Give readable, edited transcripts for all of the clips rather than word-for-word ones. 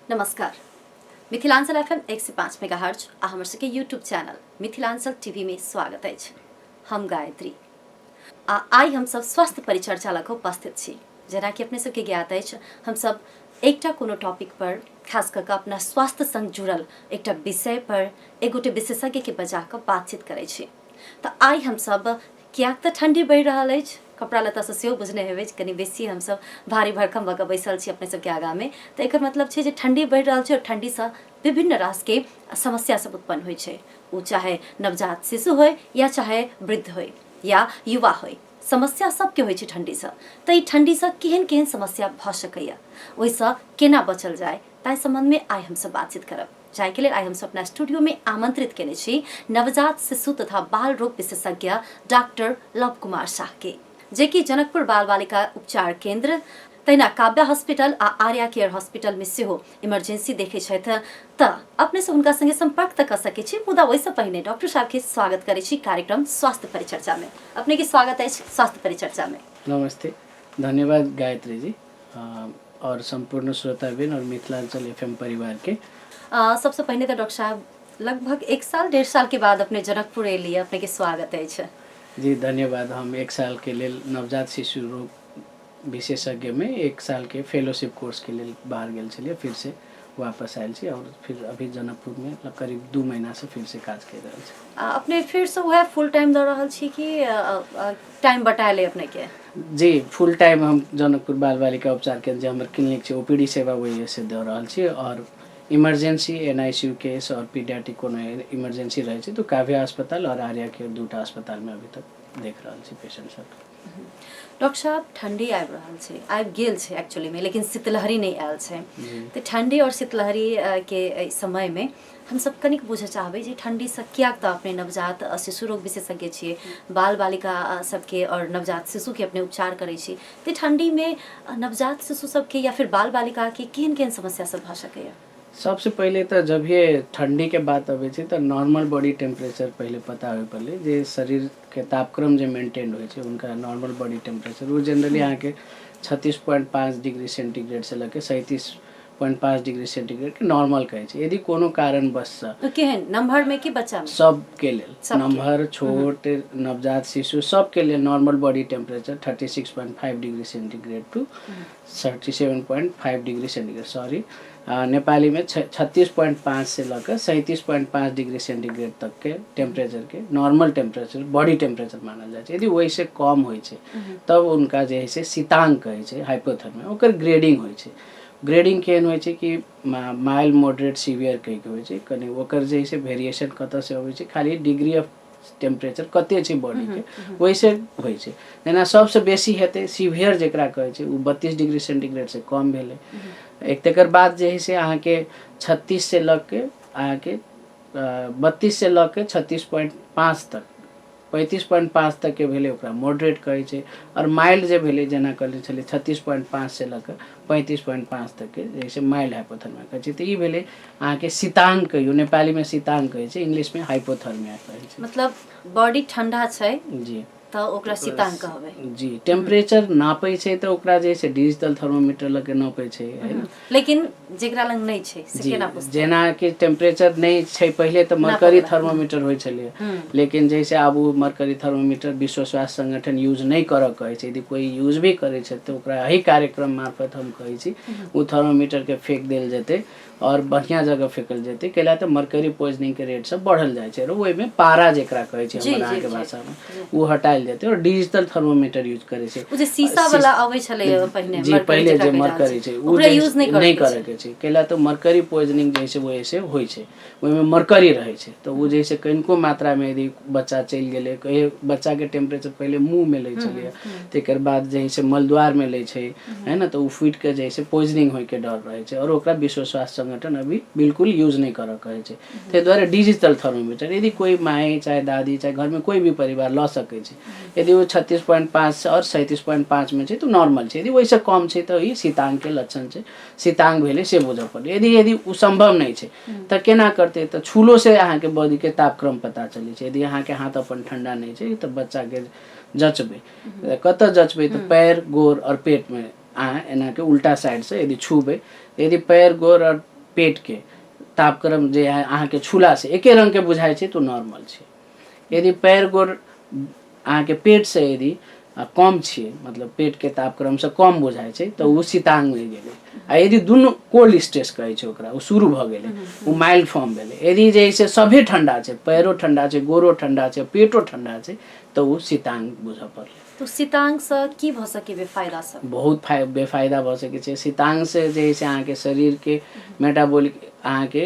नमस्कार। Mithilanchal FM 105 megahertz आ हमर सबके यूट्यूब चैनल मिथिलांचल टीवी में स्वागत है। हम गायत्री आई हम सब स्वास्थ्य परिचर्चा लग उपस्थित छी। जेना कि अपने सबके ज्ञात है, हम सब एकटा कोनो टॉपिक पर खास करके अपना स्वास्थ्य संग जुड़ल एकटा विषय पर एक गोटे विशेषज्ञ के बजा कर बातचीत करे छी। तो आई हम सब कियाक तो ठंडी बढ़ रहा है, कपड़ा लत्ता से सेहो बुझने हेबै कनी बेसी हम सब भारी भरकम भऽ कऽ बैसल छी अपने सबके आगा में। तो एकर मतलब छै जे ठंडी बढ़ि रहल छै और ठंडी से विभिन्न रास के समस्या सब उत्पन्न होइ छै। उ चाहे नवजात शिशु होय या चाहे वृद्ध होय या युवा होय, समस्या सबके होइ छै ठंडी से। तो ई ठंडी से केहन केहन समस्या भऽ सकैया, ओहिसँ केना बचल जाय, ताहि संबंध में आई हम सब बातचीत करब। जाय के लिए आई हम सब अपना स्टूडियो में आमंत्रित केने छी नवजात शिशु तथा बाल रोग विशेषज्ञ डॉक्टर लव कुमार शाह के, जे कि जनकपुर बाल बालिका उपचार केंद्र तहिना काव्या हॉस्पिटल आ आर्या केयर हॉस्पिटल में सेहो इमरजेंसी देखे छथि। तऽ अपने से हुनका संगे संपर्क तऽ कर सकै छी, मुदा ओहिसँ पहिने डॉक्टर साहब के स्वागत करै छी कार्यक्रम स्वास्थ्य परिचर्चा में। अपने के स्वागत है स्वास्थ्य परिचर्चा में। नमस्ते, धन्यवाद गायत्री जी और संपूर्ण श्रोताबिन और मिथिलांचल एफएम परिवार के। सबसे पहले तो डॉक्टर साहब लगभग 1 साल 1.5 साल के बाद अपने जनकपुर एलिए, अपने के स्वागत है जी। धन्यवाद। हम 1 साल के लिए नवजात शिशु रोग विशेषज्ञ में 1 साल के फेलोशिप कोर्स के लिए बाहर गेल छलिए, फिर से वापस आयल छी और फिर अभी जनकपुर में करीब 2 महीना से फिर से काज कर रहा छी। अपने फिर से वह फुल टाइम दे रहल छी कि टाइम बटाले अपने के? जी, फुल टाइम हम जनकपुर बाल बालिका उपचार केंद्र हमर क्लिनिक छै ओपीडी सेवा वही से दे रहल छी और इमरजेंसी एनआईसीयू केस और पीडियाट्रिक कोनो इमरजेंसी रहे छै तो काव्या अस्पताल और आर्या के 2टा अस्पताल में अभी तक देख रहल छी पेशेंट सब। डॉक्टर साहब ठंडी आबि रहल छै, आबि गेल छै एक्चुअली में, लेकिन शीतलहरी नहीं आयल छै। तो ठंडी और शीतलहरी के समय में हम सब कनिक बुझे चाहबै जे ठंडी से कियाक तऽ अपने नवजात शिशु रोग विशेषज्ञ छियै, बाल बालिका सबके और नवजात शिशु के अपने उपचार करै छी। तो ठंडी में नवजात शिशु सबके या फिर बाल बालिका के केहन केहन समस्या सब भऽ सकैया? सबसे पहले तो जब ये ठंडी के बात आवे छै तो नॉर्मल बॉडी टेम्परेचर पहले पता होय पड़े, जे शरीर के तापक्रम जो मेंटेन होय छै उनका नॉर्मल बॉडी टेम्परेचर वो जनरली यहाँ के 36.5 डिग्री सेंटीग्रेड से लेके 37.5 डिग्री सेंटीग्रेड के नॉर्मल कहे छै। यदि कोनो कारण बस तो केहन नंबर में कि बच्चा में? सब के लिए, नंबर छोट नवजात शिशु सब के लिए normal body temperature 36.5 degree centigrade to 37.5 degree centigrade, sorry Nepali में 36.5 से लेकर 37.5 डिग्री सेंटीग्रेड तक के टेम्परेचर के नॉर्मल टेम्परेचर बॉडी टेम्परेचर मानल जाए छै। यदि वही से कम होय छै तब उनका जे है से शीतांक कहे छै, हाइपोथर्मिया, ओकर ग्रेडिंग होय छै। ग्रेडिंग केहन होय छै कि माइल्ड मॉडरेट सीवियर कहि के होय छै, कनी ओकर जे है से वेरिएशन कतऽ से होय छै, खाली डिग्री ऑफ टेम्परेचर कते छै बॉडी के वैसे होय छै। जेना सबसे बेसी हेतै सीवियर जेकरा कहै छै उ 32 डिग्री सेंटीग्रेड से कम भेलै। एक तकर बाद जे है से अहाँ के 36 से लग के अहाँ के 32 से लग के 36.5 तक 35.5 तक के भेले ओकरा मॉडरेट कहै छै, और माइल्ड जे भेले जेना कहले छले 36.5 से लेकर 35.5 तक के जैसे माइल्ड हाइपोथर्मिया कहै छै। तो ई भेले अहाँ के शीतांक कहियो, नेपाली में शीतांक कहै छै, इंग्लिश में हाइपोथर्मिया कहै छै। मतलब बॉडी ठंडा छै जी तो ओकरा शीतांक कहबै। जी, टेम्परेचर नापै छै तो ओकरा जे छै डिजिटल थर्मोमीटर लगे नापै छै, है ना। लेकिन जेकरा लंग नहीं छै से केना पुछतै? जेना कि टेम्परेचर नहीं छै पहले तो मरकरी थर्मोमीटर होय छले, लेकिन जैसे आब उ मरकरी थर्मोमीटर विश्व स्वास्थ्य संगठन यूज नहीं करऽ कहै छै। यदि कोई यूज भी करे छै तो ओकरा एही कार्यक्रम मार्फत हम कहै छी उ थर्मोमीटर के फेंक देल जेतै और बढ़िया जगह फेंकल जेतै, कैला तो मरकरी पॉइजनिंग के रेट सब बढ़ल जाय छै। ओहि में पारा जेकरा कहै छै हमरा के भाषा में उ हटायल जेतै और डिजिटल थर्मोमीटर यूज करे छै। उ जे शीशा वाला आबै छलै पहिने, जी पहले जे मरकरी छै उ यूज नहीं करे के छै, कैला तो मरकरी पॉइजनिंग जैसे वो ऐसे होय छै, ओहि में मरकरी रहे छै। तो उ जैसे कनिको मात्रा में यदि बच्चा चल गेले, कहे बच्चा के टेम्परेचर पहले मुंह में ले छलिए, तेकर बाद जैसे मलद्वार में ले छै, है ना, तो उ फुट के जैसे पॉइजनिंग होय के डर रहे छै और ओकरा विश्व स्वास्थ्य संगठन अभी बिल्कुल यूज नहीं करऽ कहै छै। ते द्वारा डिजिटल थर्मोमीटर यदि कोई माई चाहे दादी चाहे घर में कोई भी परिवार ल सकै छै। यदि वो 36.5 और 37.5 में छै तो नॉर्मल छै, यदि वैसे कम छै तो ई शीतांक के लक्षण छै, शीतांक भेले से बुझऽ पड़े। यदि उ संभव नहीं छै तो केना करते, तो छूलो से अहाँ के बॉडी के तापक्रम पता चले छै। यदि अहाँ के हाथ अपन ठंडा नहीं छै तो बच्चा के जचबे, कतऽ जचबे तो पैर गोर और पेट में अहाँ एना के उल्टा साइड से यदि छूबे, यदि पैर गोर और पेट के तापक्रम जे अहाँके छूला से एके रंग के बुझाइ छै तो नॉर्मल छै। यदि पैर गोड़ अहाँके पेट से यदि कम छियै मतलब पेट के तापक्रम से कम बुझाइ छै तो उ शीतांग में गेलै। आ यदि दुनू कोल्ड स्ट्रेस कहै छै ओकरा उ शुरू भ गेलै उ माइल्ड फॉर्म भेलै। यदि जे है सभे ठंडा छै पैरो ठंडा छै गोड़ो ठंडा छै पेटो ठंडा छै तो उ शीतांग बुझ पड़लै। तो शीतांग से की भ सके बेफायदा सब? बहुत बेफायदा भ सकै छै। शीतांग से जे है से अहाँके शरीर के मेटाबॉलिक अहाँके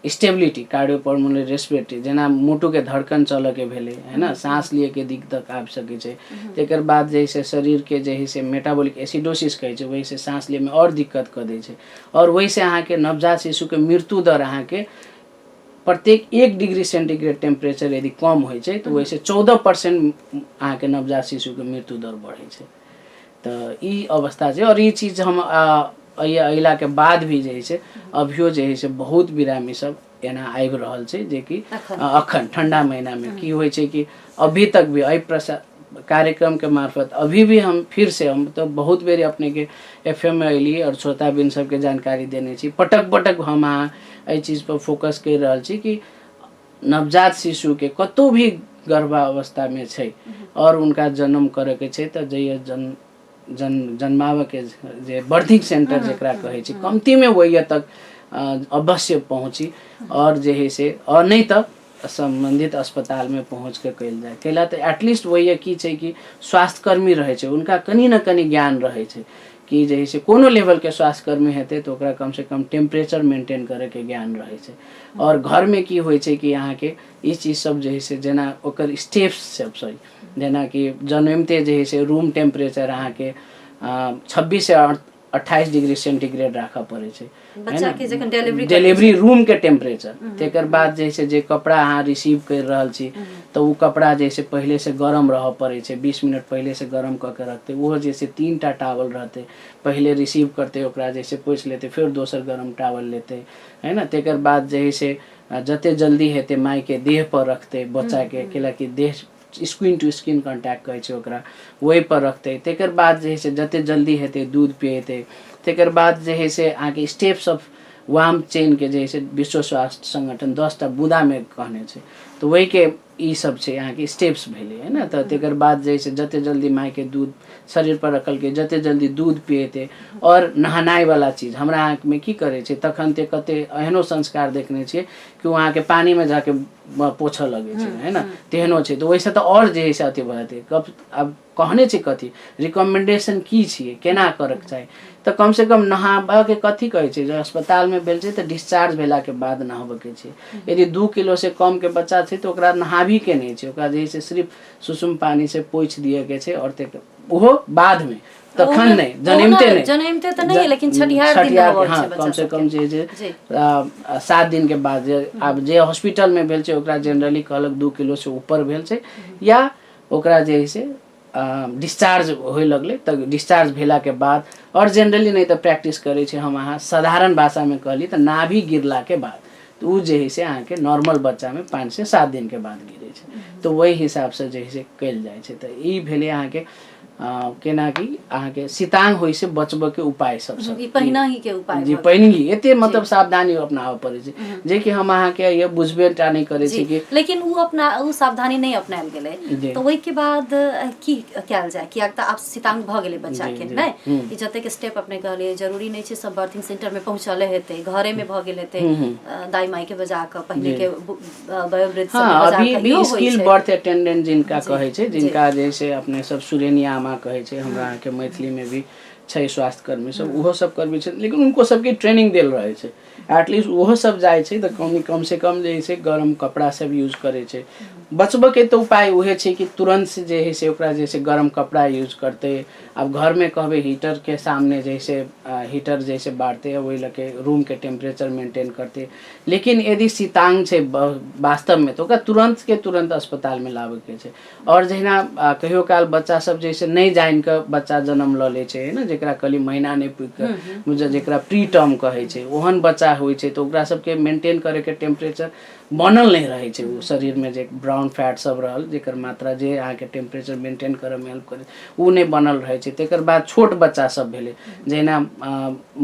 स्टेबिलिटी कार्डियोपल्मोनरी रेस्पिरेटरी जेना मुटु के धड़कन चलऽ के भेलै है ना सांस लिए के दिक्कत आबि सकै छै। तेकर बाद जे है शरीर के जे है मेटाबॉलिक एसिडोसिस कहै छै वही से सांस लिए में और दिक्कत कर दै छै। और वही से अहाँके नवजात शिशु के मृत्यु दर अहाँके प्रत्येक 1 डिग्री सेंटीग्रेड टेम्परेचर यदि कम होइ छै तो वैसे 14% अहाँके नवजात शिशु के मृत्यु दर बढ़ै छै। तो ई अवस्था छै। और ई चीज हम अइला के बाद भी जे है अभियो जे है बहुत बिरामी सब एना आबि रहल छै जे कि अखन ठंडा महीना में की होइ छै कि अभी तक भी अइ कार्यक्रम के मार्फत अभी भी हम फिर से हम तो बहुत बेर अपने के FM में अली और श्रोताबिन सबके जानकारी देने छी। पटक पटक हम एहि चीज पर फोकस कर रहल छी कि नवजात शिशु के कतौ भी गर्भावस्था में छै और उनका जन्म करे के छै तो जइए जन्मावे के जे बर्थिंग सेंटर जेकरा कहे छै कमती में वही तक अवश्य पहुंची और जे है से और नहीं तो संबंधित अस्पताल में पहुंच के कल जाए। कैला तो एटलीस्ट वही की छै कि स्वास्थ्य कर्मी रहे छै उनका कनी न कनी ज्ञान रहे छै कि जे है कोनो लेवल के स्वास्थ्य कर्मी हेतै तो ओकरा कम से कम टेम्परेचर मेंटेन करे के ज्ञान रहे छै। और घर में की होइ छै कि यहाँ के ई चीज सब जे है जेना ओकर स्टेप्स सब सही जेना कि जन्मते जे है रूम टेम्परेचर अहाँ के 26 से 28 डिग्री सेंटीग्रेड राखऽ पड़े छै बच्चा के जखन डिलीवरी रूम के टेम्परेचर। तेकर बाद जैसे जे कपड़ा अहाँ रिसीव कर रहल छी तो उ कपड़ा जैसे पहले से गरम रह पड़े छै 20 मिनट पहले से गरम क के रखते वो जैसे 3 टा टावल रहते पहले रिसीव करते ओकरा जैसे पोछ लेते फिर दोसर गरम टावल लेते है ना। तेकर बाद जैसे जते जल्दी हेते माई के देह पर रखते बच्चा के केला कि देह स्किन टू स्किन कांटेक्ट कहै छै ओकरा वही पर रखते। तेकर बाद जे है जते जल्दी हेते दूध पिएते। तेकर बाद जे है से आगे स्टेप्स ऑफ वार्म चेन के जे है विश्व स्वास्थ्य संगठन 10 टा बुदा में कहने छै तो वही के ई सब छै यहाँ के स्टेप्स भेले है ना। तो तेकर बाद जे है जते जल्दी माई के दूध शरीर पर रखल के जते जल्दी दूध पिएते। और नहानाई वाला चीज हमरा आँख में की करे छै तखन ते कते एहनो संस्कार देखने छियै कि वहाँ के पानी में जाके पोछा लगे छै है ना तेहनो छै। तो वैसे तो और जे है से अथी भए कब अब कहने छै कथी रिकमेंडेशन की छियै केना करक चाही तो कम से कम नहाबा के कथी कहै छै जो अस्पताल में भेल छै तो डिस्चार्ज भेला के बाद नहाबे के छै। यदि 2 किलो से कम के बच्चा छै तो ओकरा नहाबी के नहीं छै ओकरा जे है सिर्फ सुसुम पानी से पोछ दिए के छै। और ओहो बाद में तखन नहीं जन्मते तो नहीं लेकिन छठिहार दिन हाँ कम से कम जे 7 दिन के बाद अब जे हॉस्पिटल में भेल छै ओकरा जनरली कहलक 2 किलो से ऊपर भेल छै या ओकरा जे है से डिस्चार्ज होय लगले तो डिस्चार्ज भेला के बाद और जनरली नहीं तो प्रैक्टिस करे छै हम अहाँ साधारण भाषा में कहली तो नाभि गिरला के बाद तो उ जे है से अहाँ के नॉर्मल बच्चा में 5 से 7 दिन के बाद गिरे छै तो वही हिसाब से जे है से कल जाय छै। तो ई भेले अहाँ के केना कि अहाँ के शीतांग होय से बचबे के उपाय सब ई पहिना ही के उपाय जी पहिनही एते मतलब सावधानी अपनाबे पड़े छै जे कि हम अहाँ के ये बुझबे टा नहीं करे छै कि लेकिन उ सावधानी नहीं अपनायल गेले तो वही के बाद की कैल जाय कि त आप शीतांग भ गेले बच्चा के नै ई जते के स्टेप अपने कहले जरूरी नहीं छै सब बर्थिंग सेंटर में पहुंचले हेते घरे में भ गेले हेते दाई माई के बजा के पहले के वयोवृद्ध सब बजा के अभी स्किल बर्थ अटेंडेंट जिनका कहे छै जिनका जैसे अपने सब सुरेनिया कहे छै हमरा के मैथिली में भी छै स्वास्थ्य कर्मी सब उहो सब कर्मी छै लेकिन उनको सबके ट्रेनिंग देल रहे छै एटलीस्ट उहो सब जाय छै तो कम से कम जे है गरम कपड़ा सब यूज करे छै। बचबे के तो उपाय उहे छै कि तुरंत से जे है से ओकरा जैसे गरम कपड़ा यूज करते। अब घर में कहबे हीटर के सामने जैसे हीटर जैसे बारते वही लगे रूम के टेम्परेचर मेंटेन करते। लेकिन यदि शीतांग छै वास्तव में तो ओकरा तुरंत के तुरंत अस्पताल में लाबे के छै। और जहिना कहियो काल बच्चा सब जैसे नहीं जान के बच्चा जन्म ल ले छै ना जेकरा कली महीना नहीं पुग के जेकरा प्री टर्म कहे छै ओहन बच्चा होइ छै तो ओकरा सबके मेंटेन करे के टेम्परेचर बनल नहीं रहे छै वो शरीर में जे ब्राउन ब्राउन फैट सब रहल जेकर मात्रा जे अहाँके टेम्परेचर मेंटेन करऽ में हेल्प करे उ नहीं बनल रहे छै। तेकर बाद छोट बच्चा सब भेले जेना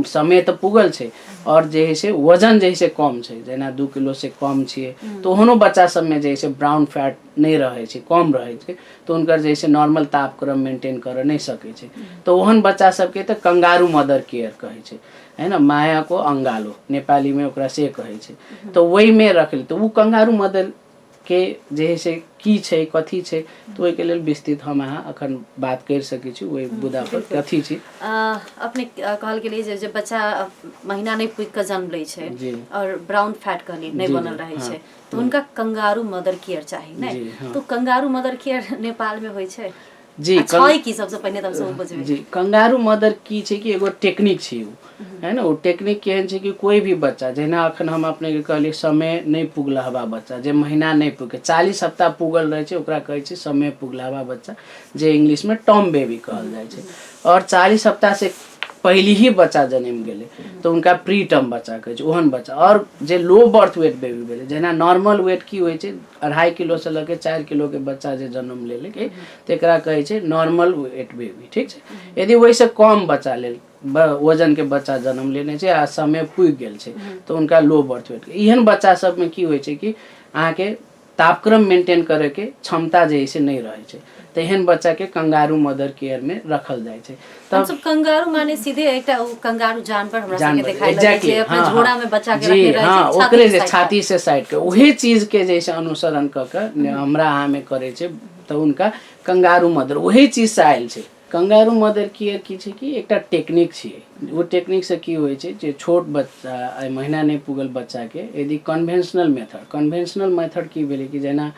समय तो पुगल छै और जे है से वजन जे है से कम छै, जेना 2 किलो से कम छिए तो ओहनो बच्चा सब में जे है से ब्राउन फैट नहीं रहे छै, कम रहे छै, तो उनकर जे है से नॉर्मल तापक्रम मेंटेन करऽ नहीं सके छै। तो ओहन बच्चा सबके तो कंगारू मदर केयर कहे छै, है ना, माया को अंगालो नेपाली में ओकरा से कहे छै। तो वही में रखली तो वो कंगारू मदर के जे है से की छै कथी छै तो ओहि के लेल विस्तृत हम अहाँ अखन बात कर सकै छी ओहि मुद्दा पर कथी छी। अपने कहल के लिए जे बच्चा महीना नहीं पुग के जन्म लै छै और ब्राउन फैट कहली नहीं बनल रहे छै तो उनका कंगारू मदर केयर चाहिए नहीं, तो कंगारू मदर केयर नेपाल में होइ छै जी की सबसे पहले तब से बुझबे जी कंगारू मदर की छै कि एगो टेक्निक छै है ना। वो टेक्निक केहन छै कि कोई भी बच्चा जेना अखन हम अपने के कहली समय नहीं पुगलहबा बच्चा जे महीना नहीं पुगे 40 सप्ताह पुगल रहे छै ओकरा कहै छै समय पुगलहबा बच्चा जे इंग्लिश में टर्म बेबी कहल जाय छै। और 40 सप्ताह से पहले ही बच्चा जन्म गेले तो उनका प्री टर्म बच्चा कहै छै ओहन बच्चा। और जे लो बर्थ वेट बेबी भेले जेना नॉर्मल वेट की होइ छै 2.5 किलो से लगे 4 किलो के बच्चा जे जन्म लेले के तेकरा कहै छै नॉर्मल वेट बेबी, ठीक छै। यदि वैसे कम बच्चा लेल वजन के बच्चा जन्म लेने छै आ समय पुग गेल छै तो उनका लो बर्थ वेट एहन बच्चा सब में की होइ छै कि अहाँ के तापक्रम मेंटेन करे के क्षमता जे है से नहीं रहे छै तो एहन बच्चा के कंगारू मदर केयर में रखल जाय छै। तब सब कंगारू माने सीधे एकटा कंगारू जानवर हमरा सबके देखाई लगे छै अपने झोरा में बच्चा के रखे रहे छै ओकरे जे छाती से साइड के वही चीज के जैसे अनुसरण क के हमरा अहाँ में करे छै तो उनका कंगारू मदर वही चीज से आयल छै। कंगारू मदर केयर की छै कि एकटा टेक्निक छिए, वो टेक्निक से की होइ छै जे छोट बच्चा महीना नहीं पुगल बच्चा के यदि कन्वेंशनल मेथड की भेलै कि जेना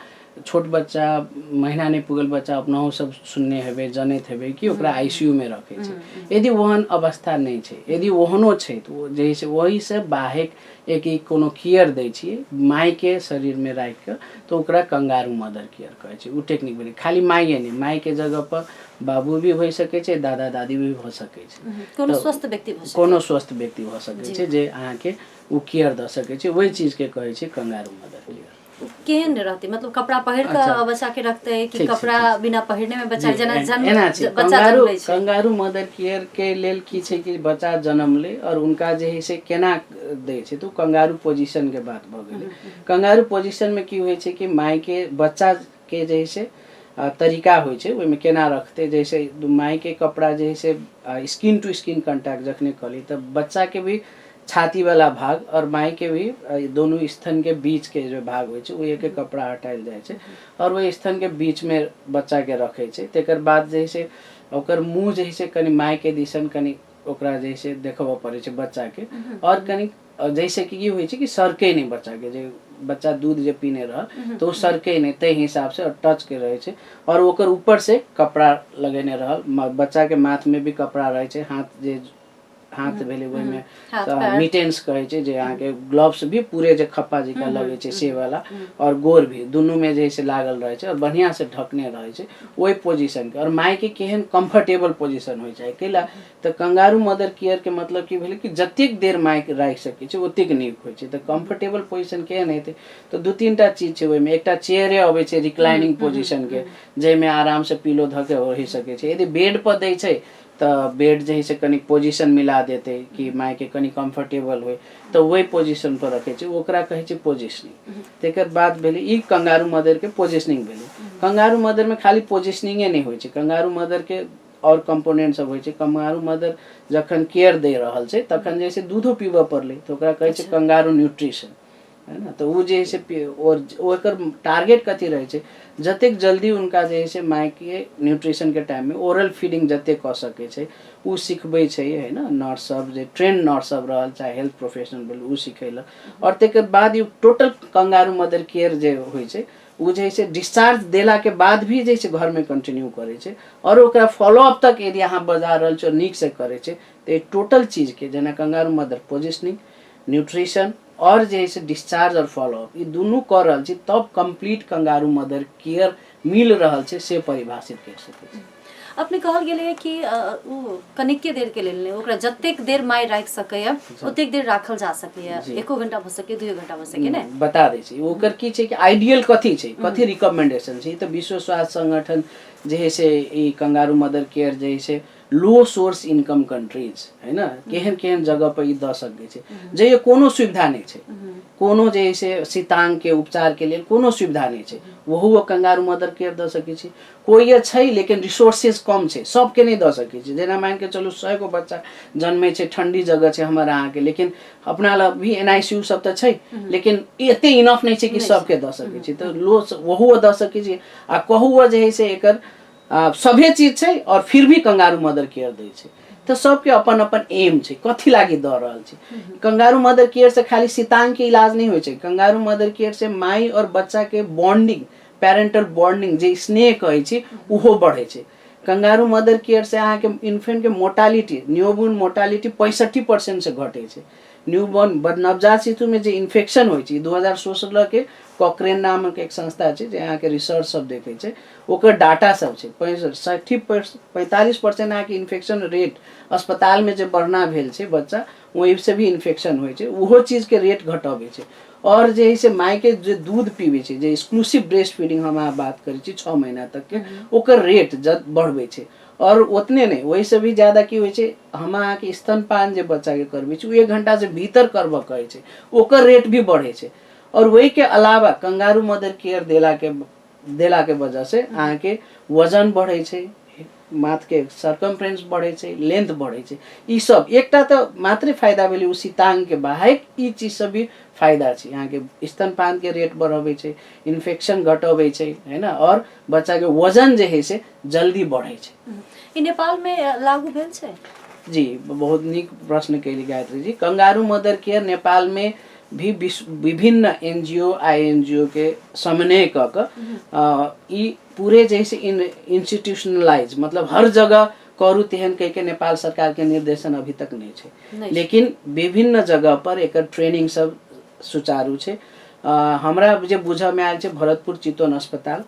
छोट बच्चा महीना नहीं पुगल बच्चा अपनाओ सब सुनने हेबे जनैत हेबे कि ओकरा आईसीयू में रखे छै। यदि ओहन अवस्था नहीं छै यदि ओहनो छै तो जे से वही से बाहेक एक कोनो केयर दै छिए माय के शरीर में राख के तो ओकरा कंगारू मदर केयर कहै छै। उ टेक्निक भेलै खाली माये नहीं माय के जगह पर बाबू भी हो सके छै दादा दादी भी हो सके छै, कोनो स्वस्थ व्यक्ति हो सके छै जे अहाँ के उ केयर द सके छै वही चीज के कहै छै कंगारू मदर केयर। केहन रहते मतलब कपड़ा पहिर के बच्चा के रखते कि कपड़ा बिना पहिरने में बच्चा जना जन्म बच्चा जन्म लै छै। कंगारू मदर केयर के लेल की छै कि बच्चा जन्म ले और उनका जे है से केना दै छै तो कंगारू पोजीशन के बात भ गेलै। कंगारू पोजीशन में की होइ छै कि माय के बच्चा के जे है से तरीका होइ छै ओहि में केना रखते जैसे माय के कपड़ा जे है से स्किन टू स्किन कांटेक्ट जखने कली तब बच्चा के भी छाती वाला भाग और माय के भी दोनों स्तन के बीच के जो भाग होइ छै वो एक कपड़ा हटायल जाय छै और वो स्तन के बीच में बच्चा के रखे छै। तेकर बाद जे से ओकर मुंह जे से कनी माय के दिसन कनी ओकरा जे से देखबो पड़े छै बच्चा के और कनी जैसे कि की होइ छै कि सरके नहीं बच्चा के जे बच्चा दूध जे पीने रहल तो सरके नहीं ते हिसाब से और टच के रहे छै और ओकर ऊपर से कपड़ा लगेने रहल बच्चा के माथ में भी कपड़ा रहे छै हाथ भेले ओहि में मिटेंस कहे छै जे अहाँ के ग्लव्स भी पूरे जे खप्पा जिका लगे छै से वाला और गोर भी दुनू में जे से लागल रहे छै और बढ़िया से ढकने रहे छै ओहि पोजीशन के। और माय के केहन कंफर्टेबल पोजीशन होइ छै केला तो कंगारू मदर केयर के मतलब की भेले कि जतेक देर माय के राख सके छै ओतेक नीक होइ छै। तो कंफर्टेबल पोजीशन केहन हेतै तो 2-3टा चीज छै ओहि में एकटा चेयरे अबै छै रिक्लाइनिंग पोजीशन के जे में आराम से पिलो ध के रहि सके छै। यदि बेड पर दै छै तो बेड जे से कनी पोजीशन मिला देते कि माय के कनी कंफर्टेबल होय तो वही पोजीशन पर रखे छै ओकरा कहे छै पोजीशनिंग। तेकर बाद भेले ई कंगारू मदर के पोजीशनिंग भेले। कंगारू मदर में खाली पोजीशनिंगे नहीं होइ छै कंगारू मदर के और कंपोनेंट सब होइ छै। कंगारू मदर जखन केयर दे रहल छै तखन जे से दूधो पीबऽ पड़ले तो ओकरा कहे छै कंगारू न्यूट्रिशन, है ना। तो वो जे से और ओकर टारगेट कथी रहे छै जतेक जल्दी उनका जे से माय के न्यूट्रिशन के टाइम में ओरल फीडिंग जतेक क सके छै उ सिखबै छै, है ना। नर्स सब जे ट्रेन नर्स सब रहल चाहे हेल्थ प्रोफेशनल भेल उ सिखेलक और तेकर बाद U total kangaroo mother care जे होइ छै उ जे से डिस्चार्ज देला के बाद भी जे से घर में कंटिन्यू करे छै और ओकरा फॉलो अप तक यदि अहाँ बजा रहल છો नीक से करे छै तो टोटल चीज के जेना कंगारू मदर पोजीशनिंग न्यूट्रिशन और जे से डिस्चार्ज और फॉलो अप ये दोनों कर रहल छी तब कंप्लीट कंगारू मदर केयर मिल रहल छै से परिभाषित कर सके छी। अपने कहल गेलै कि उ कनिके देर के लेल ओकरा जतेक देर माय राखि सकैया ओतेक देर राखल जा सकैया 1 घंटा भ सकै 2 घंटा भ सकै ने बता दै छी ओकर की छै कि आइडियल कथी छै कथी रिकमेंडेशन छै त विश्व स्वास्थ्य संगठन जे है से ई कंगारू मदर केयर जे है से लो सोर्स इनकम कंट्रीज हैन केहन केहन जगह पर ई द सकै छै जे ये कोनो सुविधा नहीं छै कोनो जे है से शीतांग के उपचार के लेल कोनो सुविधा नहीं छै वहु कंगारू मदर केयर द सकै छै कोई ये छै लेकिन रिसोर्सेस कम छै सबके नहीं द सकै छै जेना मान के चलू 100 गो बच्चा जन्मे छै ठंडी जगह छै हमर अहाँ के लेकिन अपना ल भी एनआईसीयू सब त छै लेकिन एते इनफ नहीं छै कि सबके द सकै छै त लो वहु द सकै छै आ कहू जे है से एकर सभे चीज छै और फिर भी कंगारू मदर केयर दै छै तो सबके अपन अपन एम छै कथी लागि द रहल छै कंगारू मदर केयर से खाली शीतांग के इलाज नहीं होइ छै कंगारू मदर केयर से माई और बच्चा के बॉन्डिंग पेरेंटल बॉन्डिंग जे स्नेह कहै छै उहो बढ़े छै कंगारू मदर केयर से अहाँ के इन्फेंट के मोर्टालिटी न्यूबॉर्न मोर्टालिटी 65% से घटे छै न्यूबॉर्न नवजात शिशु में जे इन्फेक्शन होइ छै 2016 के कॉकरेन नामक एक संस्था छै जे अहाँ के रिसर्च सब देखै छै ओकर डाटा सब छै 45% अहाँ के इन्फेक्शन रेट अस्पताल में जे बढ़ना भेल छै बच्चा वही से भी इन्फेक्शन होइ छै उहो चीज के रेट घटबै छै और जे है से माय के जे दूध पीबै छै जे एक्सक्लूसिव ब्रेस्ट फीडिंग हम अहाँ बात करै छी 6 महीना तक के ओकर रेट जब बढ़बै छै और उतने नहीं वही से भी ज्यादा की होइ छै हम अहाँ के स्तनपान जे बच्चा के करबै छै 1 घंटा से भीतर करब कहै छै ओकर रेट भी बढ़े छै और वही के अलावा कंगारू मदर केयर देला के वजह से अहाँ के वजन बढ़े छै माथ के सर्कमफ्रेंस बढ़े छै लेंथ बढ़े छै ई सब एकटा तो मात्र फायदा भेलै उ शीतांग के बाहेक ई चीज सब भी फायदा छै यहाँ के स्तनपान के रेट बढ़ाबै छै इन्फेक्शन घटाबै छै हैन और बच्चा के वजन जे है से जल्दी बढ़े छै ई नेपाल में लागू भेल छै जी बहुत नीक प्रश्न कैली Gayatri ji kangaroo mother care Nepal में भी विभिन्न एनजीओ आईएनजीओ के समन्वय क ई पूरे जैसे इंस्टीट्यूशनलाइज मतलब हर जगह करू तेहन कह के नेपाल सरकार के निर्देशन अभी तक नहीं छै लेकिन विभिन्न जगह पर एक ट्रेनिंग सब सुचारू छै हमरा जे बुझा में आयल छै भरतपुर चितवन अस्पताल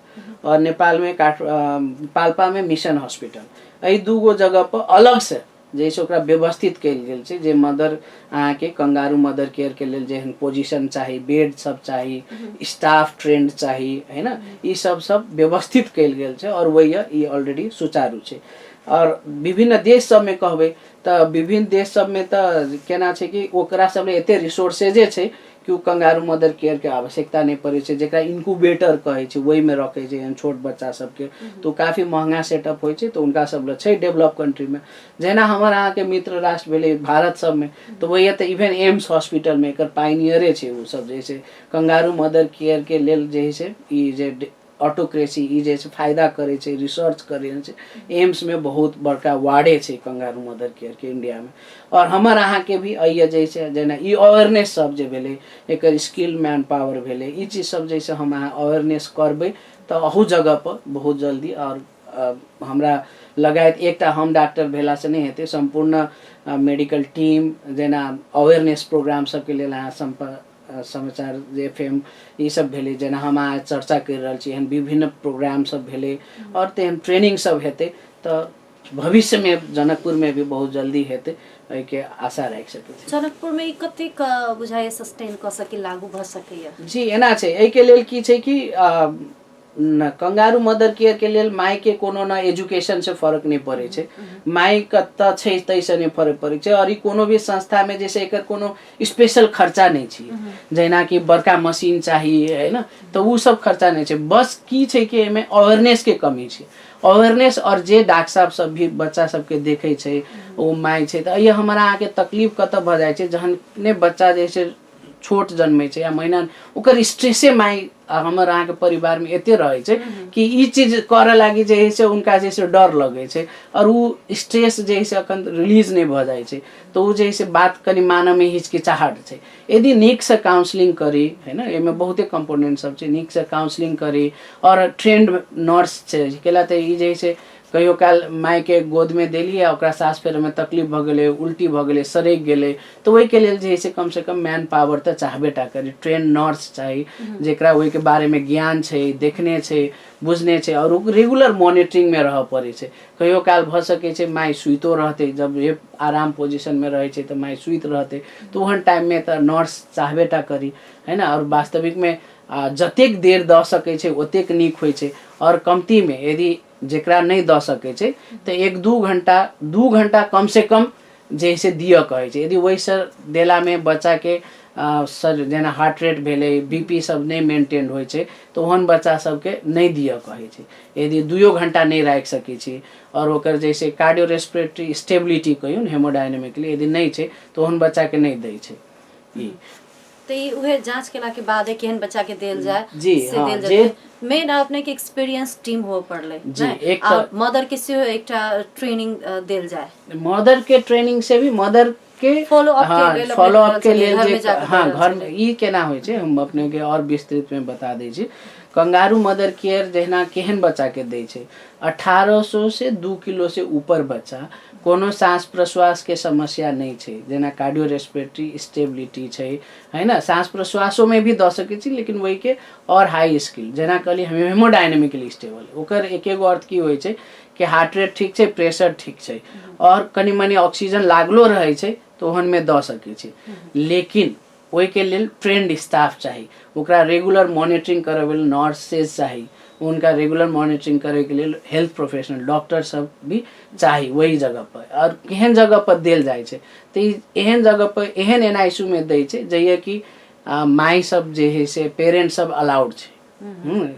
और नेपाल में पाल्पा में मिशन हॉस्पिटल एही दूगो जगह पर अलग से जैसे ओकरा व्यवस्थित कैल गेल छै जे मदर अहाँ के कंगारू मदर केयर के लेल जेहन पोजीशन चाहिए बेड सब चाहिए स्टाफ ट्रेंड चाहिए है ना ई सब व्यवस्थित कैल गेल छै और वही ई ऑलरेडी सुचारू छै और विभिन्न देश सब में कहबै त विभिन्न देश सब में त केना छै कि ओकरा सब ले एते रिसोर्सेजे छै कि कंगारू मदर केयर के आवश्यकता नहीं पड़े छै जेकरा इनक्यूबेटर कहे छै वही में रखे छै छोट बच्चा सबके तो काफी महंगा सेटअप होइ छै तो उनका सब ले छै डेवलप कंट्री में जेना हमर अहाँ के मित्र राष्ट्र भेले भारत सब में तो वही त इवन एम्स हॉस्पिटल में एकर पायनियरे छै उ सब जैसे कंगारू मदर केयर के लेल जे छै ई जे ऑटोक्रेसी ई जे फायदा करे छै रिसर्च करे छै एम्स में बहुत बड़का वार्डे छै कंगारू मदर केयर के इंडिया में और हमर अहाँ के भी अइए जैसे जेना ई अवेयरनेस सब जे भेले एकर स्किल मैन पावर भेले ई चीज सब जैसे हम अहाँ अवेयरनेस करबै त अहू जगह पर बहुत जल्दी और हमरा लगायत एकटा हम डॉक्टर भेला से नहीं हेते संपूर्ण मेडिकल टीम जेना अवेयरनेस प्रोग्राम सब के लेल अहाँ संपर्क समाचार जे एफएम ये सब भेले जेना हम आज चर्चा कर रहल छी एहन विभिन्न प्रोग्राम सब भेले और तेहन ट्रेनिंग सब हेते तो भविष्य में जनकपुर में भी बहुत जल्दी हेते एहि के आशा राखि सकै छी जनकपुर में कतेक बुझाय सस्टेन क सके लागू भ सकैया जी एना छै एहि के लेल की छै कि न कंगारू मदर केयर के लेल माय के कोनो न एजुकेशन से फर्क नहीं पड़े छै माय कत छै तैसे नहीं फर्क पड़े छै और ई कोनो भी संस्था में जैसे एकर कोनो स्पेशल खर्चा नहीं छै जेना कि बड़का मशीन चाहिए है ना तो वो सब खर्चा नहीं छै बस की छै कि एमे अवेयरनेस के कमी छै अवेयरनेस और जे डॉक्टर साहब सब भी बच्चा सबके देखे छै ओ माय छै त ये हमरा आके तकलीफ कत भ जाय छै जहन ने बच्चा जैसे छोट जन्मे छै या महीना ओकर स्ट्रेसे माय हमर अहाँ के परिवार में एते रहे छै कि ई चीज करे लागी जे है से उनका जैसे डर लगे छै और वो स्ट्रेस जे है से अखन रिलीज नहीं भ जाय छै तो वो जे है से बात कनी माने में हिचकिचाहट छै यदि नीक से काउंसलिंग करी है ना एमे बहुते कंपोनेंट सब छै नीक से काउंसलिंग करी और ट्रेंड नर्स छै केला त ई जे है से कहियो काल माय के गोद में देलिए ओकरा सास फेरे में तकलीफ भ गेलै, उल्टी भ गेलै, सरेक गेलै, तो ओहि के लेल जे है से कम से कम मैन पावर तो चाहबेटा करी, ट्रेन नर्स चाही जेकरा ओहि के बारे में ज्ञान छै, देखने छै, बुझने छै और रेगुलर मॉनिटरिंग में रह पड़े छै। कहियो काल भ सकै छै माय सुइतो रहते, जब ये आराम पोजिशन में रहे छै तो माय सुइत रहते, तो ओहन टाइम में तो नर्स चाहबेटा करी, है ना। और वास्तविक में जतेक देर द सकै छै ओतेक नीक होइ छै। और कमती में यदि जेकरा नहीं द सकै छै तो 1-2 घंटा कम से कम जैसे दिया कहे छै। यदि वही सर देला में बच्चा के सर जेना हार्ट रेट भेलै, बीपी सब नहीं मेंटेन होइ छै तो ओहन बच्चा सबके नहीं दिया कहे छै। यदि 2 घंटा नहीं राख सकै छी और ओकर जैसे कार्डियो रेस्पिरेटरी स्टेबिलिटी कहियो हेमोडायनामिकली यदि नहीं छै तो ओहन बच्चा के नहीं दै छै। ई तो ये उहे जांच केला के बाद केहन बच्चा के देल जाए जी से हाँ, देल जाए। मेन अपने के एक्सपीरियंस टीम हो पड़ले जी, एक और मदर के से एकटा ट्रेनिंग देल जाए। मदर के ट्रेनिंग से भी मदर के फॉलो अप हाँ, के लेल फॉलो अप के लेल घर में जे जाके हाँ घर में ई केना होइ छै हम अपने के और विस्तृत में बता दै छी। कंगारू मदर केयर जहिना केहन बच्चा के दै छै, 1800 से 2 किलो से ऊपर बच्चा कोनो सांस प्रश्वास के समस्या नहीं छै, जेना कार्डियो रेस्पिरेटरी स्टेबिलिटी छै, है ना। सांस प्रश्वासों में भी द सकै छी लेकिन वही के और हाई स्किल जेना कहली हम हेमोडायनामिकली स्टेबल, ओकर एकेगो अर्थ की होइ छै कि हार्ट रेट ठीक छै, प्रेशर ठीक छै और कनी मनी ऑक्सीजन लागलो रहे छै तो ओहन में द सकै छी। लेकिन ओहि के लेल ट्रेंड स्टाफ चाही, ओकरा रेगुलर मॉनिटरिंग करे वाला नर्सेज चाही, उनका रेगुलर मॉनिटरिंग करे के लिए हेल्थ प्रोफेशनल डॉक्टर सब भी चाही वही जगह पर। और केहन जगह पर देल जाए छै तो एहन जगह पर एहन एनआईसीयू में दै छै जइए कि माई सब जे है से पेरेंट सब अलाउड छै।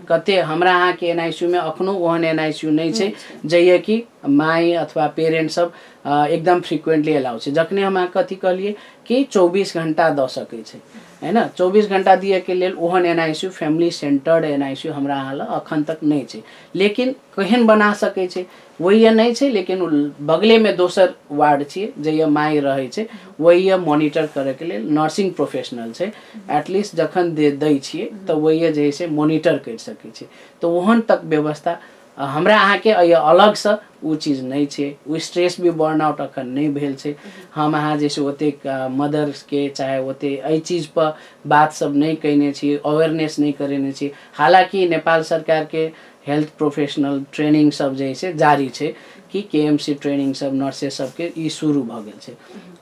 कते हमरा अहाँ के एनआईसीयू में अखनो ओहन एनआईसीयू नहीं छै जइए कि माई अथवा पेरेंट सब एकदम फ्रिक्वेंटली अलाउ छै। जखने हम कथी कहलिए कि 24 घंटा द सकै छै, है ना। 24 घंटा दिए के लेल ओहन एनआईसीयू फैमिली सेंटर्ड एनआईसीयू हमरा अहाँ ला अखन तक नहीं छै। लेकिन केहन बना सकै छै वही नहीं छै, लेकिन बगले में दोसर वार्ड छिए जइए माई रहे छै, वही मॉनिटर करे के लेल नर्सिंग प्रोफेशनल छै। एटलीस्ट जखन दै छिए तो वही जे से मॉनिटर कर सकै छै। तो ओहन तक व्यवस्था हमरा अहाँ के अलग से वो चीज नहीं छै। वो स्ट्रेस भी बर्नआउट अखन नहीं भेल छै। हम अहाँ जैसे ओते मदर्स के चाहे ओते एहि चीज पर बात सब नहीं कने छी, अवेयरनेस नहीं करेने छी। हालांकि नेपाल सरकार के हेल्थ प्रोफेशनल ट्रेनिंग सब जे से जारी छै कि केएमसी ट्रेनिंग सब नर्सेस सबके ई शुरू भ गेल छै।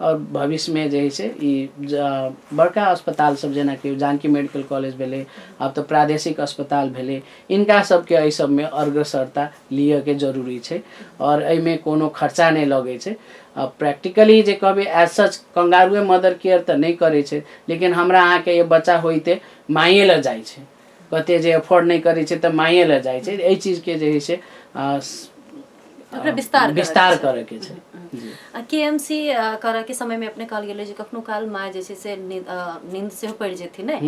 और भविष्य में जे से ई बड़का अस्पताल सब जेना कि जानकी मेडिकल कॉलेज भेले, अब तो प्रादेशिक अस्पताल भेले, इनका सबके एहि सब में अग्रसरता लिए के जरूरी छै और एहि में कोनो खर्चा नहीं लगे छै। प्रैक्टिकली जे कहबे एज सच कंगारुए मदर केयर तो नहीं करे छै, लेकिन हमरा अहाँ के ये बच्चा होइते माइए ल जाय छै, कते जे अफोर्ड नहीं करे छै तो माइए ल जाय छै। एहि चीज के जे से विस्तार करे के छै। केएमसी करे के समय में अपने कहल गेलै जे कखनो काल माय जे छै से नींद से पड़ जेथि नै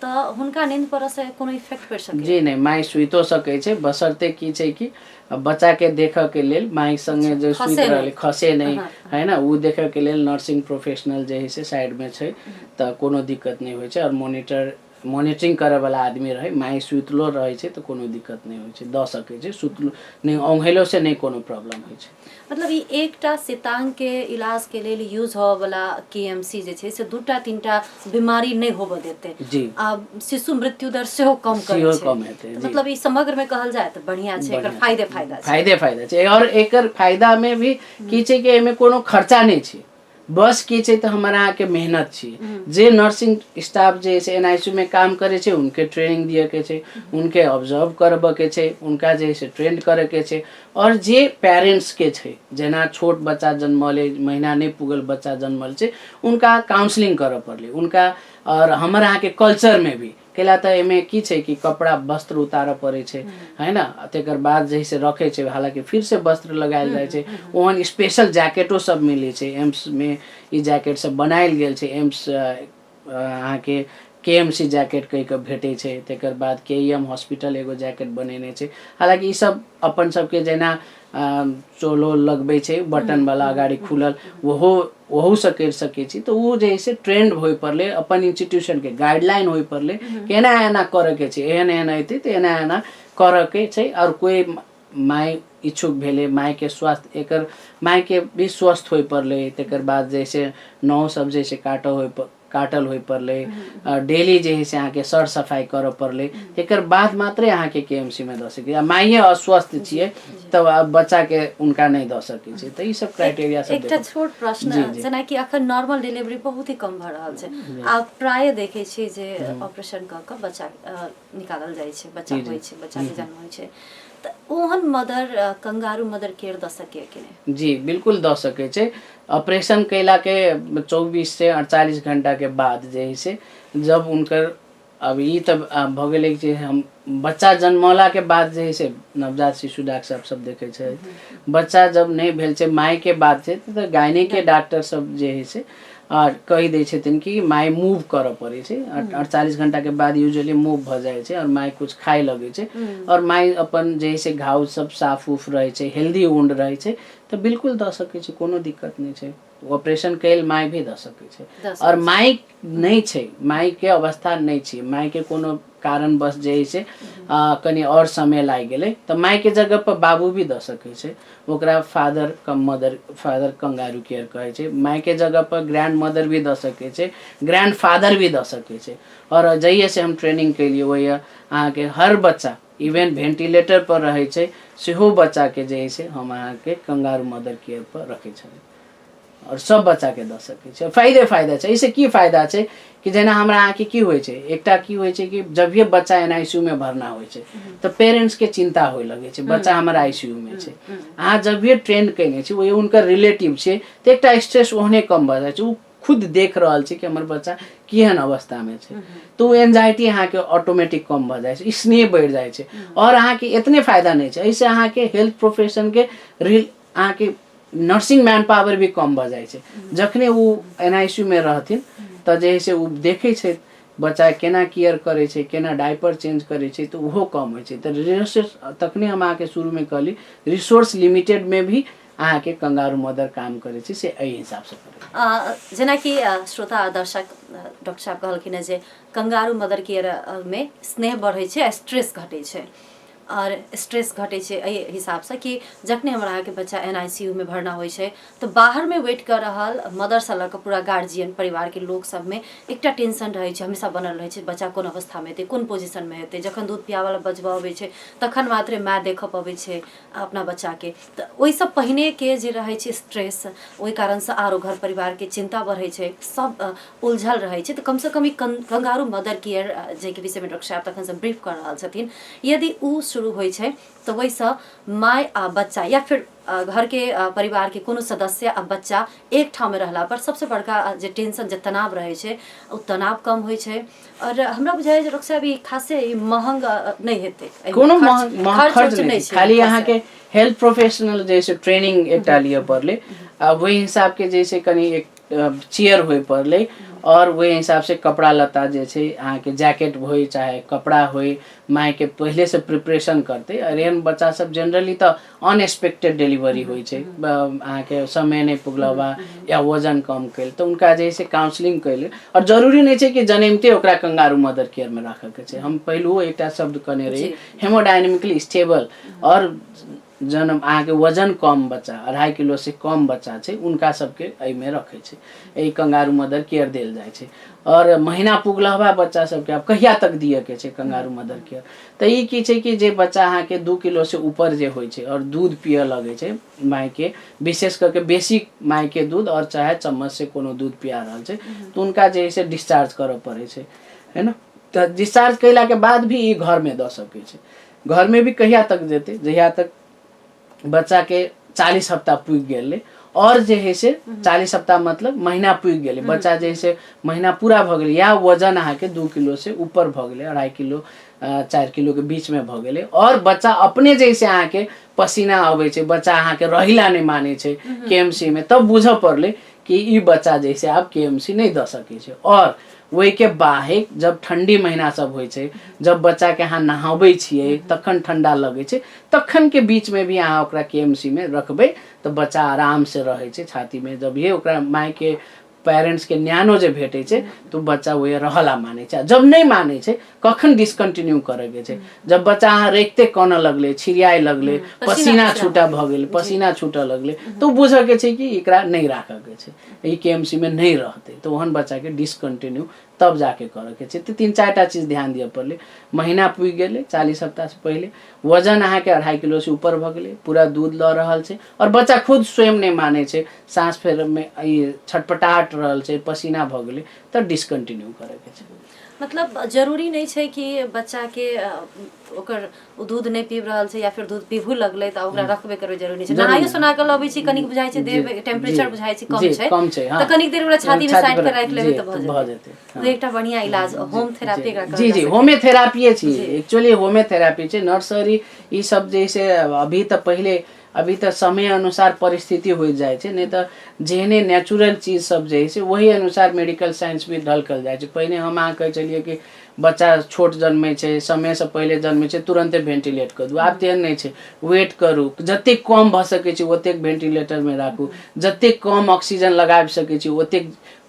तो हुनका नींद पर से कोनो इफेक्ट पड़ सके? जी नहीं, माय सुइतो सकै छै, बशर्ते की छै कि बच्चा के देखे के लेल माई संगे जो सुइत रहले खसे नहीं, है ना। वो देखे के लेल नर्सिंग प्रोफेशनल जे है से साइड में छै तो कोनो दिक्कत नहीं होइ छै। और मॉनिटरिंग करे वाला आदमी रहे, माई सुतलो रहे छै तो कोनो दिक्कत नहीं होइ छै, द सकै छै, सुतलो नहीं औंघेलो से नहीं कोनो प्रॉब्लम होइ छै। मतलब ई एकटा सितांग के इलाज के लेल यूज हो वाला केएमसी जे छै से 2-3टा बीमारी नहीं होबे देते जी। शिशु मृत्यु दर सेहो कम करे छै, कम हेतै। मतलब ई समग्र में कहल जाए तो बढ़िया छै, एकर फायदा छै। और एकर फायदा में भी की छै कि एमे कोनो खर्चा नहीं छै, बस की छै तो हमारा के मेहनत छी। जे नर्सिंग स्टाफ जे से एनआईसीयू में काम करे छै उनके ट्रेनिंग दिए के छै, उनके ऑब्जर्व करबे के छै, उनका जे से ट्रेंड करे के छै। और जे पेरेंट्स के छै जेना छोट बच्चा जन्मले, महीना नहीं पुगल बच्चा जन्मल छै, उनका काउंसलिंग करे पड़ले उनका। और हमारा अहाँ के कल्चर में भी केला तो एमे की छै कि कपड़ा वस्त्र उतारे पड़े छै, है ना। तेकर बाद जैसे रखे छै, हालांकि फिर से वस्त्र लगायल जाय छै। ओहन स्पेशल जैकेटो सब मिले छै, एम्स में ई जैकेट सब बनायल गेल छै। एम्स अहाँ के केएमसी जैकेट कह के भेटे छै। तेकर बाद केईएम हॉस्पिटल एगो जैकेट बनेने छै। हालांकि ई सब अपन सबके जेना चोलो लगबे छै बटन वाला अगाड़ी खुलल, वहू से कर सके छी। तो वो जैसे ट्रेंड होय पड़ले, अपन इंस्टीट्यूशन के गाइडलाइन होय पड़ले कि एना एना करे के छै, एहन एहन हेतै तो एना एना करे के छै। और कोई माय इच्छुक भेले माय के स्वास्थ्य एकर माय के भी स्वस्थ होय पड़ले, तेकर बाद जैसे नौ सब जैसे काटल होय पड़ले, डेली जे है से अहाँ के सर सफाई करऽ पड़ले, एकर बाद मात्रे अहाँ के केएमसी में दऽ सकै। माइए अस्वस्थ छियै तब अब बच्चा के उनका नहीं दऽ सकै छै। तऽ ई सब क्राइटेरिया सब एकटा छोट प्रश्न, जेना कि अखन नॉर्मल डिलीवरी बहुत ही कम भऽ रहल छै, आब प्राय देखै छी जे ऑपरेशन कऽ कऽ बच्चा निकालल जाइ छै, बच्चा होइ छै, बच्चा के जन्म होइ छै, तऽ ओहन मदर कंगारू मदर केयर दऽ सकै कि नहीं? जी बिल्कुल दऽ सकै छै। ऑपरेशन कैला के 24 से 48 घंटा के बाद जे है से जब उनकर अब ई तब भऽ गेलै कि हम बच्चा जन्मला के बाद जे है से नवजात शिशु डॉक्टर साहब सब देखे छै, बच्चा जब नहीं भेल छै माय के बाद छै तऽ गायने के डॉक्टर सब जे है से कहि दै छथिन कि माय मूव करऽ पड़ै छै। 48 घंटा के बाद यूजुअली मूव भऽ जाइ छै और माय कुछ खाय लगे छै और माय अपन जे है से घाव सब साफ उफ रहे छै, हेल्दी वुंड रहे छै, तऽ बिल्कुल दऽ सकै छै, कोनो दिक्कत नहीं छै। ऑपरेशन कैल माय भी दऽ सकै छै। और माय नहीं छै, माय के अवस्था नहीं छै, माय के कोनो कारणवश जे है से कनी और समय लागि गेलै तऽ माय के जगह पर बाबू भी दऽ सकै छै। ओकरा फादर कंगारू केयर कहै छै। माय के जगह पर ग्रैंड मदर भी दऽ सकै छै, ग्रैंड फादर भी दऽ सकै छै। और जहिया से हम ट्रेनिंग कैलिए ओहिया अहाँ के हर बच्चा इवन वेंटिलेटर पर रहे छै सेहो बच्चा के जे है से हम अहाँ के कंगारू मदर केयर पर रखे छै और सब बच्चा के दऽ सकै छै। फायदा छै। इससे की फायदा छै कि जेना हमरा अहाँ के की होइ छै, एकटा की होइ छै कि जब ये बच्चा एनआईसीयू में भरना होइ छै तऽ पेरेंट्स के चिंता होय लगे छै, बच्चा हमर आईसीयू में छै। अहाँ जब ये ट्रेन कैने छी वो उनकर रिलेटिव छै तऽ एकटा स्ट्रेस ओहने कम भऽ जाइ छै। उ खुद देख रहल छै कि हमर बच्चा केहन अवस्था में छै, तो वो एंजाइटी अहाँ के ऑटोमेटिक कम भऽ जाइ छै, स्नेह बढ़ि जाइ छै। और अहाँ के इतने फायदा नहीं छै, ऐसे अहाँ के हेल्थ प्रोफेशन के अहाँ के नर्सिंग मैन पावर भी कम भऽ जाइ छै। जखने वो एनआईसीयू में रहथिन तऽ जे है से वो देखे छै बच्चा केना केयर करे छै, केना डायपर चेंज करे छै, तो वो कम होइ छै। तऽ रिसोर्स तखने हम अहाँ के शुरू में कहली रिसोर्स लिमिटेड में भी अहाँ के कंगारू मदर काम करे छै, से एहि हिसाब से करे। जेना कि श्रोता दर्शक डॉक्टर साहब कहलखिन जे कंगारू मदर केयर में स्नेह बढ़ै छै, स्ट्रेस घटै छै, और स्ट्रेस घटे छै एहि हिसाब से कि जखने हमरा अहाँ के बच्चा एनआईसीयू में भरना होइ छै तो बाहर में वेट कर रहल मदर से लऽ कऽ पूरा गार्जियन परिवार के लोग सब में एकटा टेंशन रहे छै, हमेशा बनल रहे छै बच्चा कोन अवस्था में हेतै, कोन पोजिशन में हेतै। जखन दूध पियावला बजबा अबै छै तखन मात्रे माय देखऽ पबै छै अपना बच्चा के, तऽ ओहि सब पहिने के जे रहे छै स्ट्रेस, ओहि कारण से आरो घर परिवार के चिंता बढ़े छै, सब उलझल रहे छै। तऽ कम से कम ई कंगारू मदर केयर जे के विषय में डॉक्टर साहब तखन से ब्रीफ कर रहल छथिन, यदि उ शुरू होइ छै तऽ वैसे माय आ बच्चा या फिर घर के परिवार के कोनो सदस्य आ बच्चा एक ठाव में रहला पर सबसे बड़का जे टेंशन जे तनाव रहे छै उ तनाव कम होइ छै। और हमरा बुझाय जे डॉक्टर साहब ई खासे महंग नहीं हेतै, कोनो महंग खर्च नहीं छै, खाली अहाँ के हेल्थ प्रोफेशनल जैसे ट्रेनिंग एकटा लिए पड़ले, वही हिसाब के जैसे कनी एक चेयर होय पड़ले और वही हिसाब से कपड़ा लत्ता जे छै अहाँ के जैकेट होय चाहे कपड़ा होय माय के पहले से प्रिपरेशन करते। और एहन बच्चा सब जनरली तो अनएक्सपेक्टेड डिलीवरी होय छै, अहाँ के समय नहीं पुगलबा या वजन कम कैल तो उनका जैसे काउंसलिंग कैले। और जरूरी नहीं छै कि जन्मते ओकरा कंगारू मदर केयर में राखे के छै। हम पहलुओ एकटा शब्द कहने रही हेमोडायनेमिकली स्टेबल और जन्म अहाँ के वजन कम बच्चा 2.5 किलो से कम बच्चा छै उनका सबके एहि में रखे छै, एहि कंगारू मदर केयर देल जाय छै। और महीना पुगलहबा बच्चा सबके आब कहिया तक दिए के छै कंगारू मदर केयर, तऽ ई की छै कि जे बच्चा अहाँ के 2 किलो से ऊपर जे होइ छै और दूध पिए लगे छै माय के, विशेष करके बेसी माय के दूध और चाहे चम्मच से कोनो दूध पिया रहल छै तो उनका जे है से डिस्चार्ज करऽ पड़े छै, है ना। तऽ डिस्चार्ज कैला के बाद भी ई घर में दऽ सकै छै। घर में भी कहिया तक देते, जहिया तक बच्चा के 40 हफ्ता पुग गेले। और जे है से 40 हफ्ता मतलब महीना पुग गेले, बच्चा जे है से महीना पूरा भ गेले या वजन अहाँ के 2 किलो से ऊपर भ गेले, 2.5 किलो 4 किलो के बीच में भ गेले, और बच्चा अपने जैसे अहाँ के पसीना आवे छै, बच्चा अहाँ के रहिला नहीं माने छै केएमसी में, तब बुझ पड़ले कि ई बच्चा जैसे आप केएमसी नहीं द सके छै। और वही के बाहे जब ठंडी महीना सब होइ छै, जब बच्चा के अहाँ नहाबै छियै तखन ठंडा लगे छै, तखन के बीच में भी अहाँ ओकरा केएमसी में रखबै तो बच्चा आराम से रहे छै छाती में। जब ये ओकरा माय के पेरेंट्स के न्यानो जे भेटे छै तो बच्चा वही रहला माने छै। जब नहीं माने छै कखन डिसकंटिन्यू करे के छै, जब बच्चा अहाँ रेखते कानऽ लगले, छिड़ियाए लगले, पसीना छूटा भ गेल, पसीना छूटऽ लगले तो बुझे के छै कि एकरा नहीं राखे के छै, ई केएमसी में नहीं रहते, तो ओहन बच्चा के डिसकंटिन्यू तब जाके करे के छै। तो 3-4टा चीज ध्यान दिए पड़ले। महीना पुग गेले 40 सप्ताह से पहले, वजन अहाँ के 2.5 किलो से ऊपर भ गेले, पूरा दूध ल रहल छै और बच्चा खुद स्वयं नहीं माने छै, सांस फेर में छटपटाहट रहल छै, पसीना भ गेले, तो डिसकंटिन्यू करे के छै। मतलब जरूरी नहीं छै कि बच्चा के ओकर दूध नहीं पीब रहल छै या फिर दूध पीबू लगले त ओकरा रखबे करबे जरूरी नहीं छै। नहाइयो सुना के लबे छी, कनिक बुझाइ छै देह टेम्परेचर बुझाइ छै कम छै हाँ। त कनिक देर ओकरा छाती में साइड पे राख लेबे त भ जेते। तो एकटा बढ़िया इलाज होम थेरापी एकरा जी जी होम्योथेरापी छी, एक्चुअली होम्योथेरापी छै। नर्सरी ई सब जैसे अभी तो समय अनुसार परिस्थिति हो जाए छै, नहीं तो जेहने नेचुरल चीज सब जे है वही अनुसार मेडिकल साइंस भी ढलकल जाए छै। पहले हम अहाँ कहे चलिए कि बच्चा छोट जन्मे छै, समय से पहले जन्मे छै, तुरंते वेंटिलेट कर दू, आब तेहन नहीं छै, वेट करू, जते कम भ सके छै ओते वेंटिलेटर में राखू, जते कम ऑक्सीजन लगा सके छी ओते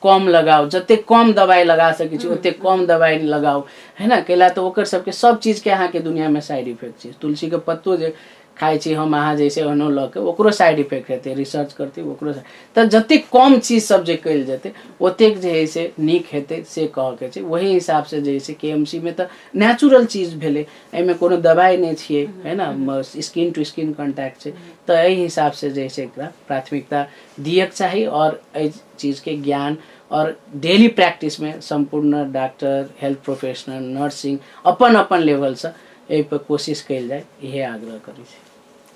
कम लगाओ, जते कम दवाई लगा सके छी ओते कम दवाई लगाओ, है ना। कैला तो ओकर सबके सब चीज के अहाँ के दुनिया में साइड इफेक्ट छै। तुलसी के पत्तो जे खाइ छी हम अहाँ जैसे ओनो ल के ओकरो साइड इफेक्ट हेतै, रिसर्च करते ओकरो तो जते कम चीज सब जे कल जेते ओतेक जे है से नीक हेतै से कह के छै। वही हिसाब से जे है केएमसी में तो नेचुरल चीज भेले, एमे कोनो दवाई नहीं छिए, है ना, स्किन टू स्किन कांटेक्ट छै। तो एहि हिसाब से जे है एकरा प्राथमिकता दिए के चाहिए और एहि चीज के ज्ञान और डेली प्रैक्टिस में संपूर्ण डॉक्टर, हेल्थ प्रोफेशनल, नर्सिंग अपन अपन लेवल से एहि पर कोशिश कल जाए, इहे आग्रह करी छी।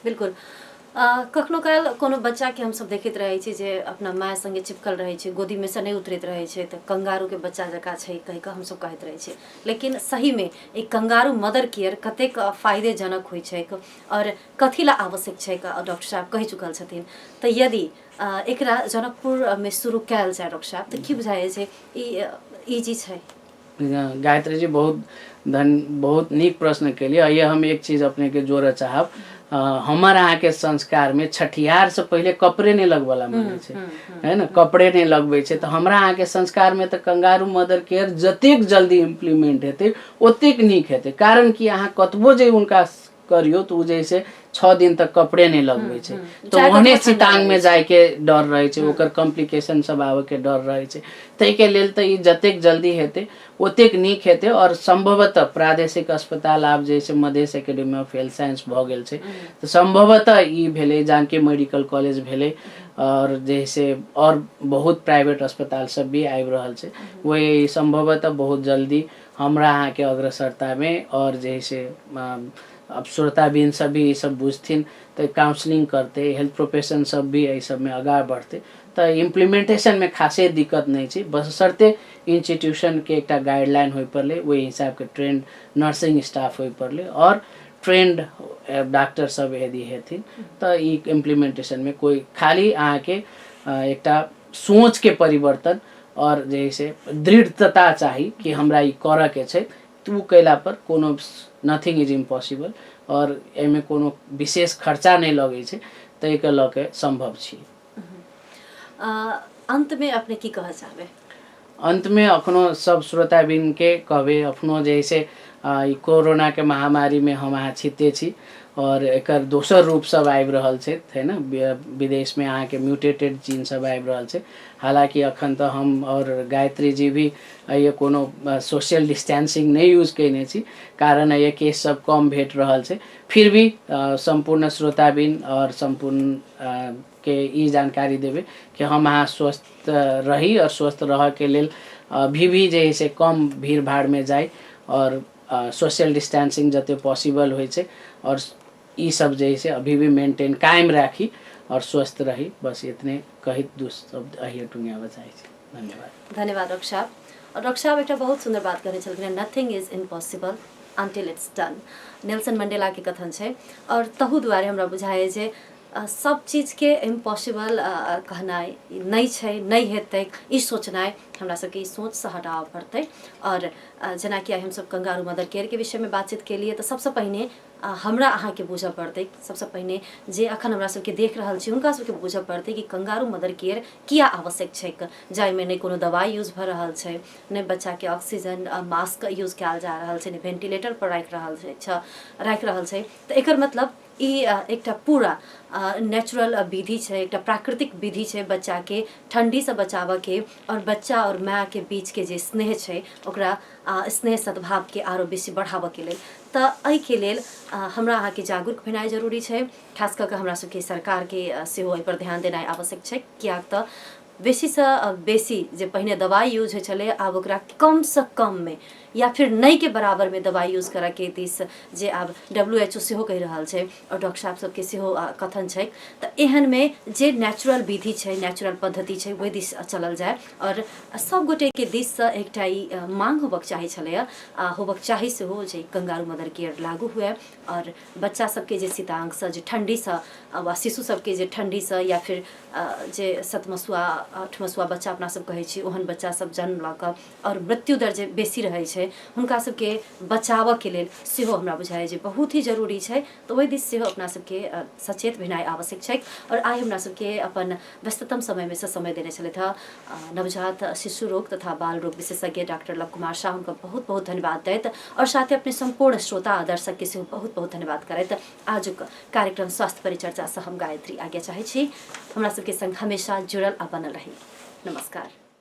बिल्कुल। कखनो काल कोनो बच्चा के हम सब देखैत रहे छी जे अपना माय संगे चिपकल रहे छै, गोदी में से नहीं उतरैत रहे छै, तो कंगारू के बच्चा जका छै कहि के हम सब कहैत रहे छी। लेकिन सही में एक कंगारू मदर केयर कतेक फायदेजनक होइ छै और कथी ला आवश्यक छै डॉक्टर साहब कहि चुकल छथिन। तो यदि एकरा जनकपुर में शुरू कैल जाए डॉक्टर साहब तो की बुझाय छै ई जी छै? गायत्री जी बहुत नीक प्रश्न के लिए। ये हम एक चीज अपने के जोड़े चाहब, हमार अहाँ के संस्कार में छठियार से पहले कपड़े नहीं लगवाला माने छै, है ना, कपड़े नहीं लगबे छै। तो हमरा अहाँ के संस्कार में तो कंगारू मदर केयर जतेक जल्दी इम्प्लीमेंट हेतै ओतेक नीक हेतै। कारण कि अहाँ कतबो जे उनका करियो तो जैसे 6 दिन तक कपड़े नहीं लगबे छै, तो ओहने सितांग में जाए के डर रहे छै, ओकर कॉम्प्लिकेशन सब आवे के डर रहे छै। तै के लेल तो ई जतेक जल्दी हेतै ओतेक नीक हेतै। और संभवतः प्रादेशिक अस्पताल आब जैसे Madhesh academy of health science भ गेल छै, तो संभवतः ई भेले, जानकी मेडिकल कॉलेज भेले, और जैसे और बहुत प्राइवेट अस्पताल सब भी आबि रहल छै। वही संभवतः बहुत जल्दी हमरा अहाँ के अग्रसरता में और जैसे अब श्रोताबीन सब भी ये सब बुझथिन तो काउंसलिंग करते, हेल्थ प्रोफेशन सब भी ये सब में आगा बढ़ते, तो इम्प्लीमेंटेशन में खासे दिक्कत नहीं छै। बशर्ते इंस्टीट्यूशन के एक गाइडलाइन हो पड़े, वही हिसाब के ट्रेंड नर्सिंग स्टाफ हो पड़े और ट्रेंड डॉक्टर सब यदि हेथिन तो इम्प्लीमेंटेशन में कोई खाली अहाँ के एक सोच के परिवर्तन और जैसे दृढ़ता चाहिए कि हमरा ई करे के छै, तो कैला पर कोनो नथिंग इज इम्पॉसिबल और एमे कोनो विशेष खर्चा नहीं लगे छै, तै के ल के संभव छी। अंत में अपने की कह चाहबे? अंत में अखनो सब श्रोताबीन के कहबे, अखनो जैसे कोरोना के महामारी में हम अहाँ छिते छी और एकर दोसर रूप सब आबि रहल छै, है ना, विदेश में अहाँ के म्यूटेटेड जीन सब आबि रहल छै। हालांकि अखन तो हम और गायत्री जी भी ये कोनो सोशल डिस्टेंसिंग नहीं यूज कैने छी, कारण ये केस सब कम भेट रहल छै। फिर भी संपूर्ण श्रोताबीन और संपूर्ण के ई जानकारी देवे कि हम अहाँ स्वस्थ रही और स्वस्थ रह के लेल अभी भी जे है से कम भीड़ भाड़ में जाए और सोशल डिस्टेंसिंग जते पॉसिबल होइ छै और ई सब जे है से अभी भी मेंटेन कायम राखी और स्वस्थ रही। बस इतने कहित दू शब्द अहिए टुंगियाबे चाहै छी। धन्यवाद। धन्यवाद डॉक्टर साहब। और डॉक्टर साहब एक बहुत सुंदर बात कहने छलखिन, nothing is impossible until it's done। Nelson Mandela के कथन छै और तहु द्वारे हमरा बुझाए जे सब चीजके इम्पॉसिबल कहनाइ नहीं छै, नहीं हेतै, ई सोचनाइ हमरा सबके ई सोच से हटाबऽ पड़तै। और जेना कि हम सब कंगारू मदर केयर के विषय में बातचीत के लिए, तो सबसे पहिने हमरा अहाँ के बुझऽ पड़तै, सबसे पहिने जे अखन हमरा सबके देख रहल छी हुनका सबके बुझऽ पड़तै कि कंगारू मदर केयर किया आवश्यक छै, जाहिमे नहि कोनो दवाई यूज भऽ रहल छै, नहि बच्चा के ऑक्सीजन मास्क यूज कयल जा रहल छै, नहि वेंटिलेटर पर राखि रहल छै। तऽ एकर मतलब ई एकटा पूरा नेचुरल विधि छै, एकटा प्राकृतिक विधि छै बच्चा के ठंडी से बचाबऽ के, और बच्चा और माय के बीच के जे स्नेह छै ओकरा स्नेह सद्भाव के आरो बेसी बढ़ाबऽ के लेल। तऽ एहिके लेल हमरा अहाँके जागरूक भेनाइ जरूरी छै, खास कऽ के हमरा सबके सरकार के सेहो एहि पर ध्यान देनाइ आवश्यक छै। कियाक तऽ बेसी से बेसी जे पहिने दवाई यूज होइ छलै, आब ओकरा कम से कम में या फिर नहीं के बराबर में दवाई यूज करऽ के दिस जे आब WHO सेहो कहि रहल छै, और डॉक्टर साहब सबके सेहो कथन छै। तऽ एहन में जे नेचुरल विधि छै, नेचुरल पद्धति छै, ओहि दिस चलल जाय। और सब गोटे के दिस से एकटा ई मांग होबक चाही छलैया, होबक चाही सेहो जे कंगारू मदर केयर लागू हुए, और बच्चा सबके जे शीतांग से, जे ठंडी से, वा शिशु सबके जे ठंडी से, या फिर जे 7मसुआ 8मसुआ बच्चा अपना सब कहै छी, ओहन बच्चा सब जन्म लऽ कऽ और मृत्यु दर जे बेसी रहै छै, हुनका सबके बचाबऽ के लेल सेहो हमरा बुझाइए जे बहुत ही जरूरी छै। तऽ ओहि दिस सेहो अपना सबके सचेत भेनाइ आवश्यक छै। और आइ हमरा सबके अपन व्यस्ततम समय में से समय देने छलथि हँ नवजात शिशु रोग तथा बाल रोग विशेषज्ञ डॉक्टर लव कुमार शाह, हुनका बहुत बहुत धन्यवाद दैत, और साथ ही अपने संपूर्ण श्रोता दर्शक के सेहो बहुत बहुत धन्यवाद करैत आजुक कार्यक्रम स्वास्थ्य परिचर्चा से हम गायत्री आज्ञा चाहै छी। हमरा सबके संग हमेशा जुड़ल आ बनल रही। नमस्कार।